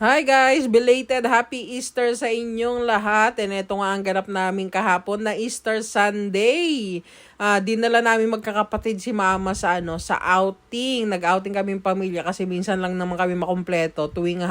Hi guys! Belated Happy Easter sa inyong lahat. And ito nga ang ganap namin kahapon na Easter Sunday. Dinala namin magkakapatid si Mama sa outing. Nag-outing kami pamilya kasi minsan lang naman kami makumpleto tuwing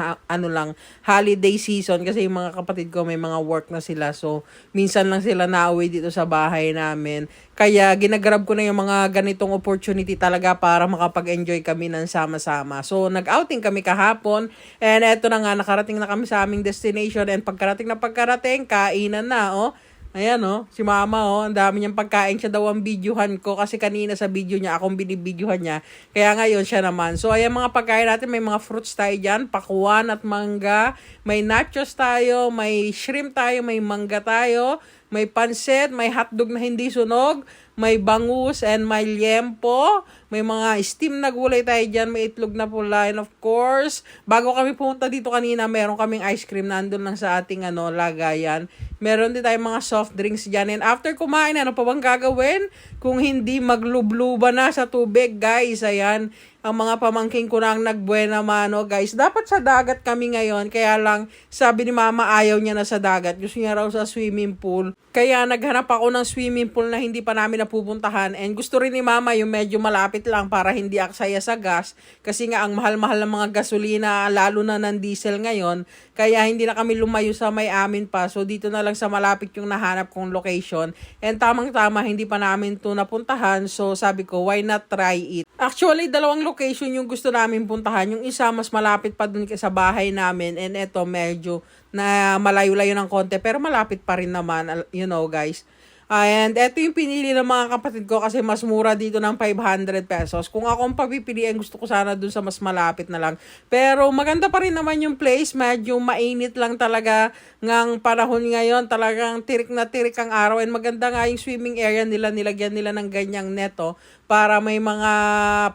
holiday season kasi yung mga kapatid ko may mga work na sila. So minsan lang sila nauwi dito sa bahay namin. Kaya ginagrab ko na yung mga ganitong opportunity talaga para makapag-enjoy kami ng sama-sama. So nag-outing kami kahapon and eto na nga, nakarating na kami sa aming destination and pagkarating, kainan na, oh. Ayan, oh, si Mama, oh, ang dami niyang pagkain. Siya daw ang videohan ko kasi kanina sa video niya, akong binibidyohan niya. Kaya ngayon siya naman. So, ayan mga pagkain natin, may mga fruits tayo dyan, pakuan at mangga. May nachos tayo, may shrimp tayo, may mangga tayo, may pansit, may hotdog na hindi sunog, may bangus and may liempo, may mga steam na gulay tayo dyan, may itlog na pula, and of course, bago kami pumunta dito kanina, meron kaming ice cream na andun lang sa ating lagayan. Meron din tayong mga soft drinks dyan. And after kumain, ano pa bang gagawin? Kung hindi maglubluba na sa tubig, guys. Ayan, ang mga pamangking ko na ang nagbuena mano, guys. Dapat sa dagat kami ngayon. Kaya lang, sabi ni Mama, ayaw niya na sa dagat. Gusto niya raw sa swimming pool. Kaya naghanap ako ng swimming pool na hindi pa namin napupuntahan. And gusto rin ni Mama yung medyo malapit lang para hindi aksaya sa gas. Kasi nga, ang mahal-mahal ng mga gasolina, lalo na ng diesel ngayon. Kaya hindi na kami lumayo sa may amin pa. So, dito na lang sa malapit yung nahanap kong location. And tamang-tama, hindi pa namin to napuntahan. So, sabi ko, why not try it? Actually, dalawang location yung gusto namin puntahan. Yung isa, mas malapit pa dun sa bahay namin. And eto, medyo na malayo-layo ng konti. Pero malapit pa rin naman, you know, guys. And eto yung pinili ng mga kapatid ko kasi mas mura dito ng 500 pesos. Kung akong pagpipiliin, gusto ko sana dun sa mas malapit na lang. Pero maganda pa rin naman yung place. Medyo mainit lang talaga ngang panahon ngayon. Talagang tirik na tirik ang araw. And maganda nga yung swimming area nila. Nilagyan nila ng ganyang neto para may mga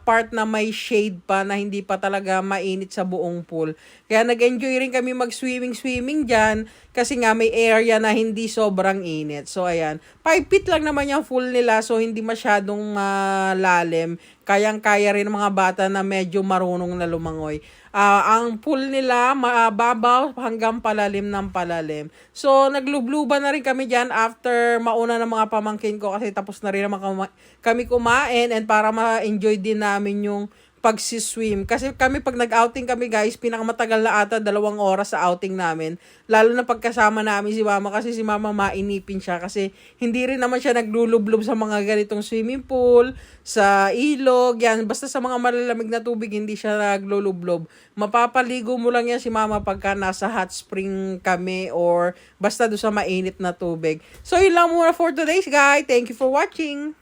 part na may shade pa na hindi pa talaga mainit sa buong pool. Kaya nag-enjoy rin kami mag-swimming dyan kasi nga may area na hindi sobrang init. So ayan, 5 feet lang naman yung pool nila so hindi masyadong lalim. Kayang-kaya rin ng mga bata na medyo marunong na lumangoy. Ang pool nila, mababaw hanggang palalim ng palalim. So, naglubluban na rin kami dyan after mauna ng mga pamangkin ko kasi tapos na rin naman kami kumain and para ma-enjoy din namin yung pagsiswim. Kasi kami pag nag-outing kami guys, pinakamatagal na ata 2 oras sa outing namin. Lalo na pagkasama namin si Mama kasi si Mama mainipin siya kasi hindi rin naman siya naglulublob sa mga ganitong swimming pool, sa ilog, yan. Basta sa mga malalamig na tubig, hindi siya naglulublob. Mapapaligo mo lang yan si Mama pagka nasa hot spring kami or basta doon sa mainit na tubig. So yun lang muna for today's guys. Thank you for watching.